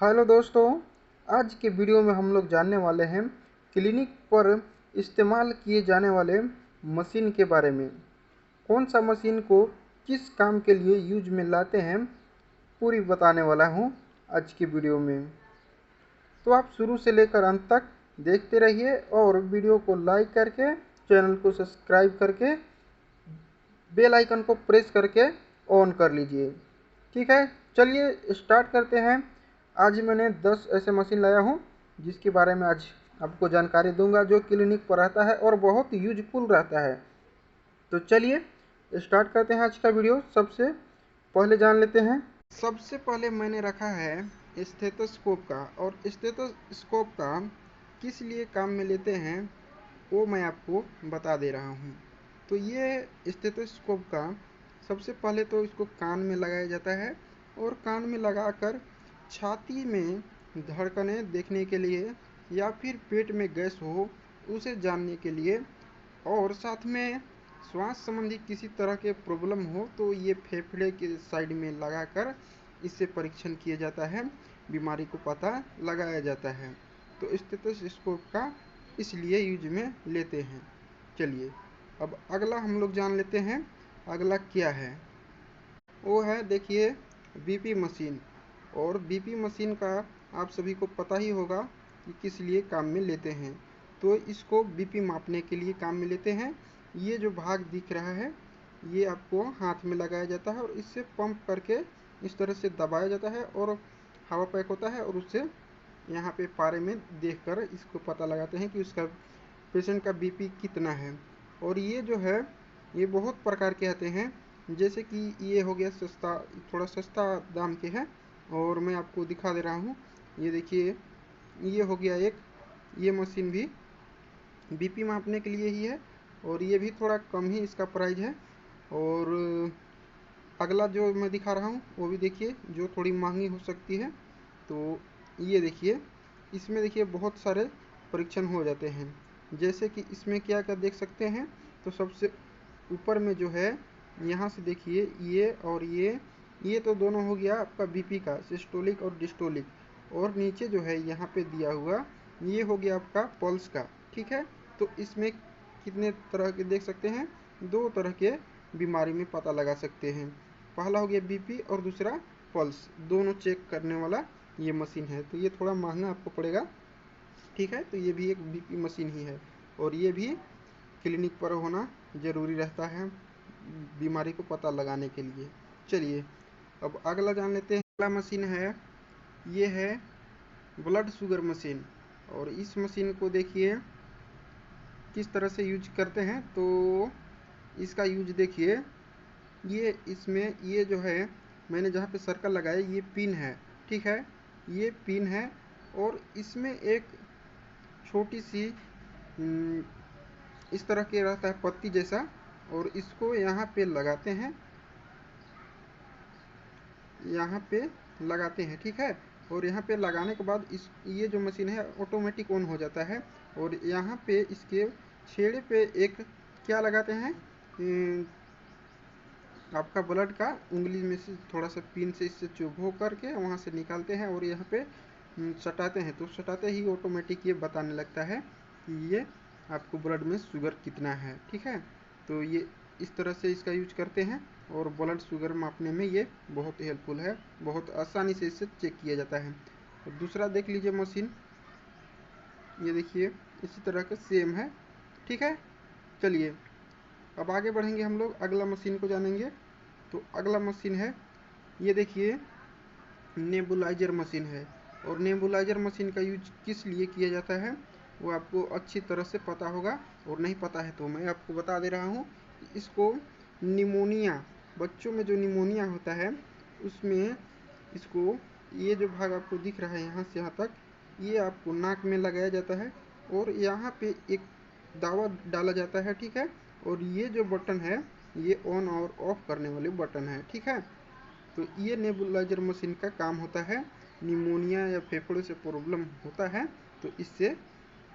Hello दोस्तों, आज के वीडियो में हम लोग जानने वाले हैं क्लिनिक पर इस्तेमाल किए जाने वाले मशीन के बारे में। कौन सा मशीन को किस काम के लिए यूज में लाते हैं, पूरी बताने वाला हूं आज की वीडियो में। तो आप शुरू से लेकर अंत तक देखते रहिए और वीडियो को लाइक करके, चैनल को सब्सक्राइब करके, बेल आइकन को प्रेस करके ऑन कर लीजिए। ठीक है, चलिए स्टार्ट करते हैं। आज मैंने 10 ऐसे मशीन लाया हूँ जिसके बारे में आज आपको जानकारी दूंगा, जो क्लिनिक पर रहता है और बहुत यूजफुल रहता है। तो चलिए स्टार्ट करते हैं आज का वीडियो। सबसे पहले जान लेते हैं। सबसे पहले मैंने रखा है स्टेथोस्कोप का, और स्टेथोस्कोप का किस लिए काम में लेते हैं वो मैं आपको बता दे रहा हूँ। तो ये स्टेथोस्कोप का सबसे पहले तो इसको कान में लगाया जाता है, और कान में लगाकर छाती में धड़कनें देखने के लिए या फिर पेट में गैस हो उसे जानने के लिए, और साथ में श्वास संबंधी किसी तरह के प्रॉब्लम हो तो ये फेफड़े के साइड में लगाकर इससे परीक्षण किया जाता है, बीमारी को पता लगाया जाता है। तो स्टेथोस्कोप का इसलिए यूज में लेते हैं। चलिए अब अगला हम लोग जान लेते हैं अगला क्या है। वो है, देखिए, बीपी मशीन। और बीपी मशीन का आप सभी को पता ही होगा कि किस लिए काम में लेते हैं। तो इसको बीपी मापने के लिए काम में लेते हैं। ये जो भाग दिख रहा है ये आपको हाथ में लगाया जाता है और इससे पंप करके इस तरह से दबाया जाता है और हवा पैक होता है, और उससे यहाँ पे पारे में देखकर इसको पता लगाते हैं कि उसका पेशेंट का बीपी कितना है। और ये जो है ये बहुत प्रकार के आते हैं, जैसे कि ये हो गया सस्ता, थोड़ा सस्ता दाम के है, और मैं आपको दिखा दे रहा हूँ। ये देखिए, ये हो गया एक, ये मशीन भी बीपी मापने के लिए ही है, और ये भी थोड़ा कम ही इसका प्राइस है। और अगला जो मैं दिखा रहा हूँ वो भी देखिए, जो थोड़ी महंगी हो सकती है। तो ये देखिए, इसमें देखिए बहुत सारे परीक्षण हो जाते हैं। जैसे कि इसमें क्या क्या देख सकते हैं, तो सबसे ऊपर में जो है, यहाँ से देखिए, ये और ये तो दोनों हो गया आपका बीपी का, सिस्टोलिक और डिस्टोलिक। और नीचे जो है यहाँ पे दिया हुआ ये हो गया आपका पल्स का। ठीक है, तो इसमें कितने तरह के देख सकते हैं, दो तरह के बीमारी में पता लगा सकते हैं। पहला हो गया बीपी और दूसरा पल्स, दोनों चेक करने वाला ये मशीन है। तो ये थोड़ा महंगा आपको पड़ेगा। ठीक है, तो ये भी एक बीपी मशीन ही है, और ये भी क्लिनिक पर होना ज़रूरी रहता है बीमारी को पता लगाने के लिए। चलिए अब अगला जान लेते हैं। अगला मशीन है, ये है ब्लड शुगर मशीन। और इस मशीन को देखिए किस तरह से यूज करते हैं। तो इसका यूज देखिए, ये इसमें ये जो है मैंने जहाँ पे सर्कल लगाया ये पिन है। ठीक है, ये पिन है, और इसमें एक छोटी सी इस तरह के रहता है पत्ती जैसा, और इसको यहाँ पे लगाते हैं, यहाँ पे लगाते हैं। ठीक है, और यहाँ पे लगाने के बाद इस ये जो मशीन है ऑटोमेटिक ऑन हो जाता है। और यहाँ पे इसके छेड़े पे एक क्या लगाते हैं, आपका ब्लड का उंगली में से थोड़ा सा पिन से इससे चुभो करके वहाँ से निकालते हैं, और यहाँ पे सटाते हैं। तो सटाते ही ऑटोमेटिक ये बताने लगता है कि ये आपको ब्लड में शुगर कितना है। ठीक है, तो ये इस तरह से इसका यूज करते हैं, और ब्लड शुगर मापने में ये बहुत हेल्पफुल है, बहुत आसानी से इससे चेक किया जाता है। और दूसरा देख लीजिए मशीन, ये देखिए इसी तरह का सेम है। ठीक है, चलिए अब आगे बढ़ेंगे, हम लोग अगला मशीन को जानेंगे। तो अगला मशीन है, ये देखिए, नेबुलाइजर मशीन है। और नेबुलाइजर मशीन का यूज किस लिए किया जाता है वो आपको अच्छी तरह से पता होगा, और नहीं पता है तो मैं आपको बता दे रहा हूँ। इसको निमोनिया, बच्चों में जो निमोनिया होता है उसमें इसको, ये जो भाग आपको दिख रहा है यहाँ से यहाँ तक, ये आपको नाक में लगाया जाता है, और यहाँ पे एक दावा डाला जाता है। ठीक है, और ये जो बटन है ये ऑन और ऑफ करने वाले बटन है। ठीक है, तो ये नेबुलाइजर मशीन का काम होता है। निमोनिया या फेफड़ों से प्रॉब्लम होता है तो इससे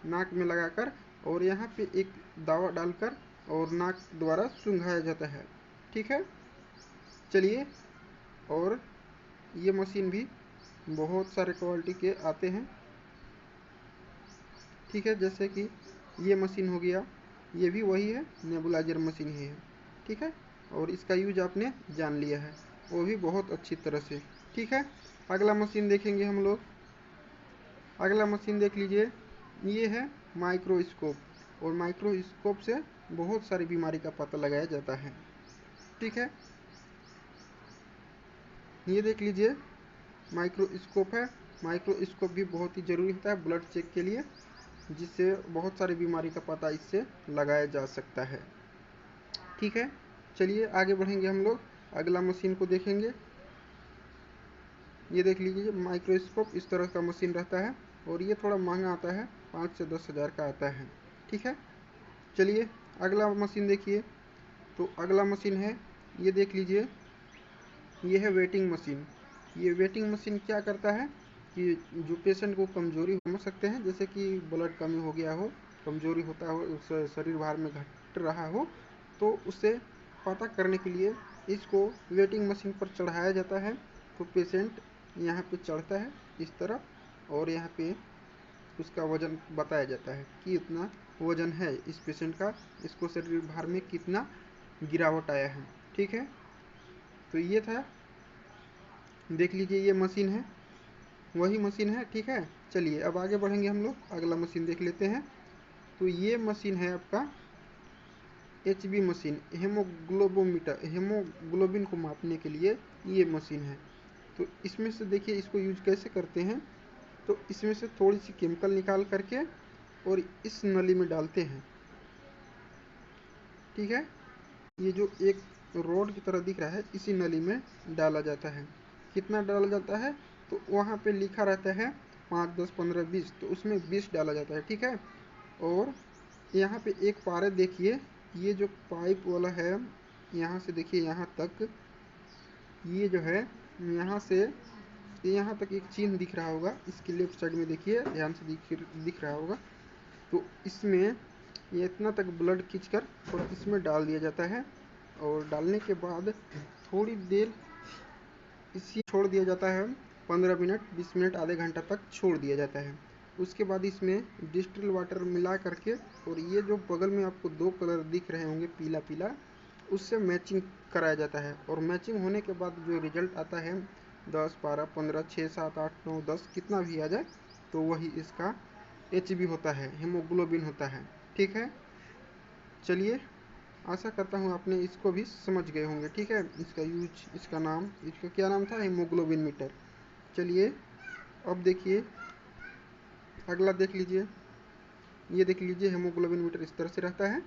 नाक में लगाकर और यहाँ पे एक दवा डालकर और नाक द्वारा सूंघाया जाता है। ठीक है, चलिए, और ये मशीन भी बहुत सारे क्वालिटी के आते हैं। ठीक है, जैसे कि ये मशीन हो गया, ये भी वही है, नेबुलाइजर मशीन ही है। ठीक है, और इसका यूज आपने जान लिया है, वो भी बहुत अच्छी तरह से। ठीक है, अगला मशीन देखेंगे हम लोग। अगला मशीन देख लीजिए, ये है माइक्रोस्कोप। और माइक्रोस्कोप से बहुत सारी बीमारी का पता लगाया जाता है। ठीक है, ये देख लीजिए माइक्रोस्कोप है। माइक्रोस्कोप भी बहुत ही ज़रूरी होता है ब्लड चेक के लिए, जिससे बहुत सारी बीमारी का पता इससे लगाया जा सकता है। ठीक है, चलिए आगे बढ़ेंगे हम लोग, अगला मशीन को देखेंगे। ये देख लीजिए माइक्रोस्कोप इस तरह का मशीन रहता है, और ये थोड़ा महंगा आता है, 5 से 10 हज़ार का आता है। ठीक है, चलिए अगला मशीन देखिए। तो अगला मशीन है, ये देख लीजिए, ये है वेटिंग मशीन। ये वेटिंग मशीन क्या करता है कि जो पेशेंट को कमजोरी हो सकते हैं, जैसे कि ब्लड कमी हो गया हो, कमजोरी होता हो, उस शरीर भार में घट रहा हो, तो उसे पता करने के लिए इसको वेटिंग मशीन पर चढ़ाया जाता है। तो पेशेंट यहाँ पे चढ़ता है इस तरफ, और यहाँ पे उसका वजन बताया जाता है कि इतना वजन है इस पेशेंट का, इसको शरीर भार में कितना गिरावट आया है। ठीक है, तो ये था, देख लीजिए ये मशीन है, वही मशीन है। ठीक है, चलिए अब आगे बढ़ेंगे हम लोग, अगला मशीन देख लेते हैं। तो ये मशीन है आपका HB मशीन, हेमोग्लोबोमीटर, हेमोग्लोबिन को मापने के लिए ये मशीन है। तो इसमें से देखिए इसको यूज कैसे करते हैं। तो इसमें से थोड़ी सी केमिकल निकाल करके और इस नली में डालते हैं। ठीक है, ये जो एक रोड की तरह दिख रहा है, इसी नली में डाला जाता है। कितना डाला जाता है, तो वहाँ पे लिखा रहता है 5, 10, 15, 20, तो उसमें 20 डाला जाता है। ठीक है, और यहाँ पे एक पारे देखिए, ये जो पाइप वाला है, यहाँ से देखिए यहाँ तक, ये जो है यहाँ से यहाँ तक एक चिन्ह दिख रहा होगा, इसके लेफ्ट साइड में देखिए, ध्यान से दिख रहा होगा। तो इसमें ये इतना तक ब्लड खींचकर और इसमें डाल दिया जाता है, और डालने के बाद थोड़ी देर इसी छोड़ दिया जाता है, 15 मिनट, 20 मिनट, आधे घंटा तक छोड़ दिया जाता है। उसके बाद इसमें डिस्टिल वाटर मिला करके, और ये जो बगल में आपको 2 कलर दिख रहे होंगे पीला पीला, उससे मैचिंग कराया जाता है। और मैचिंग होने के बाद जो रिजल्ट आता है 10, 12, 15, 6, 7, 8, 9, 10 कितना भी आ जाए, तो वही इसका HB होता है, हेमोग्लोबिन होता है। ठीक है, चलिए आशा करता हूँ आपने इसको भी समझ गए होंगे। ठीक है, इसका यूज, इसका नाम, इसका क्या नाम था, हीमोग्लोबिन मीटर। चलिए अब देखिए अगला देख लीजिए, ये देख लीजिए हीमोग्लोबिन मीटर इस तरह से रहता है।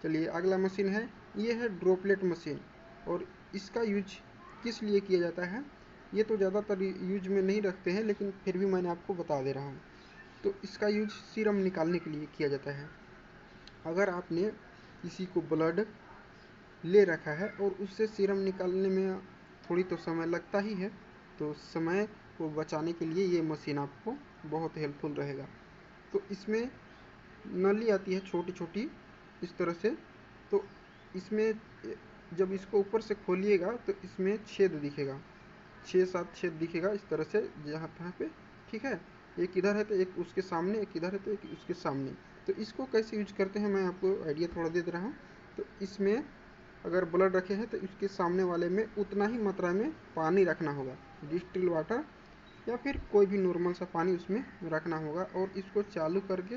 चलिए अगला मशीन है, ये है ड्रॉपलेट मशीन। और इसका यूज किस लिए किया जाता है, ये तो ज़्यादातर यूज में नहीं रखते हैं, लेकिन फिर भी मैंने आपको बता दे रहा हूँ। तो इसका यूज सीरम निकालने के लिए किया जाता है। अगर आपने किसी को ब्लड ले रखा है और उससे सीरम निकालने में थोड़ी तो समय लगता ही है, तो समय को बचाने के लिए ये मशीन आपको बहुत हेल्पफुल रहेगा। तो इसमें नली आती है छोटी छोटी इस तरह से, तो इसमें जब इसको ऊपर से खोलिएगा तो इसमें छेद दिखेगा, 6-7 छेद दिखेगा इस तरह से, जहाँ पे। ठीक है, एक इधर है तो एक उसके सामने, एक इधर है तो एक उसके सामने। तो इसको कैसे यूज करते हैं मैं आपको आइडिया थोड़ा दे रहा हूँ। तो इसमें अगर ब्लड रखे हैं तो इसके सामने वाले में उतना ही मात्रा में पानी रखना होगा, डिस्टिल वाटर या फिर कोई भी नॉर्मल सा पानी उसमें रखना होगा, और इसको चालू करके,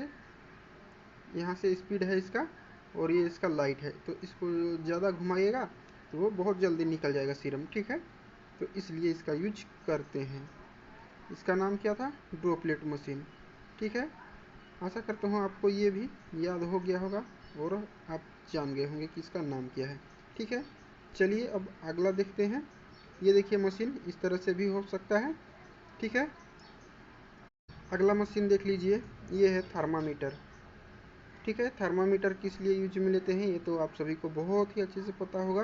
यहाँ से स्पीड है इसका और ये इसका लाइट है, तो इसको ज़्यादा घुमाइएगा तो वो बहुत जल्दी निकल जाएगा सीरम। ठीक है, तो इसलिए इसका यूज करते हैं। इसका नाम क्या था, ड्रॉपलेट मशीन। ठीक है, आशा करता हूँ आपको ये भी याद हो गया होगा और आप जान गए होंगे कि इसका नाम क्या है। ठीक है, चलिए अब अगला देखते हैं। ये देखिए मशीन इस तरह से भी हो सकता है। ठीक है, अगला मशीन देख लीजिए, ये है थर्मामीटर। ठीक है, थर्मामीटर किस लिए यूज में लेते हैं ये तो आप सभी को बहुत ही अच्छे से पता होगा,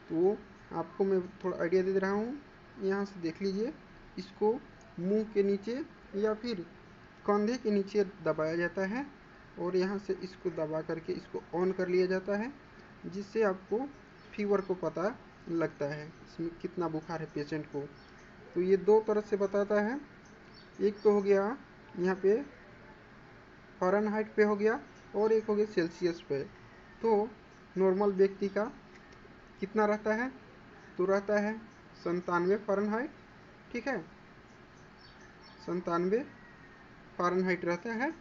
तो आपको मैं थोड़ा आइडिया दे रहा हूँ। यहाँ से देख लीजिए, इसको मुंह के नीचे या फिर कंधे के नीचे दबाया जाता है, और यहाँ से इसको दबा करके इसको ऑन कर लिया जाता है, जिससे आपको फीवर को पता लगता है, इसमें कितना बुखार है पेशेंट को। तो ये दो तरह से बताता है। एक तो हो गया यहाँ पे फ़ारेनहाइट पे हो गया और एक हो गया सेल्सियस पे। तो नॉर्मल व्यक्ति का कितना रहता है, तो रहता है 97 फ़ारेनहाइट, ठीक है, 97 फ़ारेनहाइट रहता है।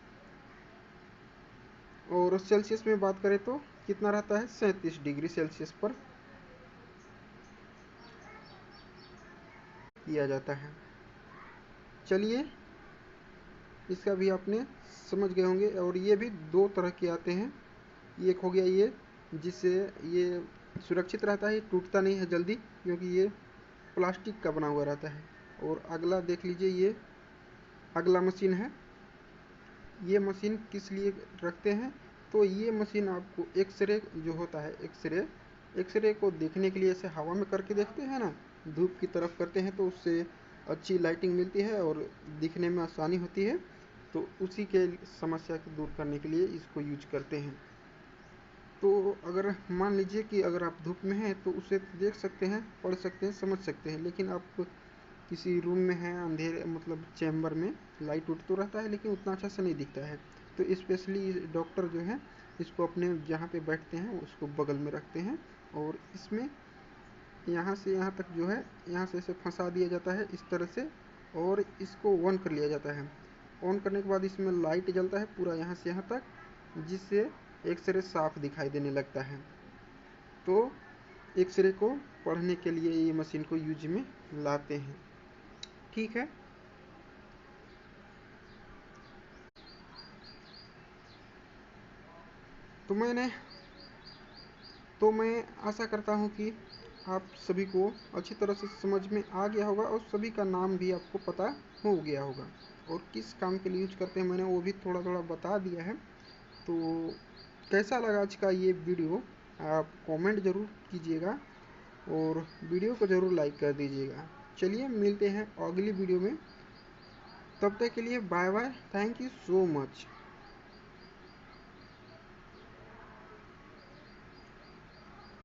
और सेल्सियस में बात करें तो कितना रहता है, 37 डिग्री सेल्सियस पर किया जाता है। चलिए, इसका भी आपने समझ गए होंगे। और ये भी दो तरह के आते हैं। एक हो गया ये जिससे ये सुरक्षित रहता है, ये टूटता नहीं है जल्दी क्योंकि ये प्लास्टिक का बना हुआ रहता है। और अगला देख लीजिए, ये अगला मशीन है। ये मशीन किस लिए रखते हैं, तो ये मशीन आपको एक्सरे जो होता है, एक्सरे को देखने के लिए ऐसे हवा में करके देखते हैं ना, धूप की तरफ करते हैं तो उससे अच्छी लाइटिंग मिलती है और दिखने में आसानी होती है। तो उसी के समस्या को दूर करने के लिए इसको यूज करते हैं। तो अगर मान लीजिए कि अगर आप धूप में हैं तो उसे देख सकते हैं, पढ़ सकते हैं, समझ सकते हैं, लेकिन आप किसी रूम में हैं अंधेरे, मतलब चैम्बर में, लाइट उठ तो रहता है लेकिन उतना अच्छा से नहीं दिखता है। तो स्पेशली डॉक्टर जो है इसको अपने जहाँ पे बैठते हैं उसको बगल में रखते हैं और इसमें यहाँ से यहाँ तक जो है, यहाँ से इसे फंसा दिया जाता है इस तरह से और इसको ऑन कर लिया जाता है। ऑन करने के बाद इसमें लाइट जलता है पूरा यहाँ से यहाँ तक, जिससे एक्सरे साफ दिखाई देने लगता है। तो एक्सरे को पढ़ने के लिए ये मशीन को यूज में लाते हैं, ठीक है। तो मैं आशा करता हूँ कि आप सभी को अच्छी तरह से समझ में आ गया होगा और सभी का नाम भी आपको पता हो गया होगा और किस काम के लिए यूज करते हैं मैंने वो भी थोड़ा थोड़ा बता दिया है। तो कैसा लगा आज का ये वीडियो, आप कमेंट ज़रूर कीजिएगा और वीडियो को ज़रूर लाइक कर दीजिएगा। चलिए, मिलते हैं अगली वीडियो में, तब तक के लिए bye bye, thank you so much.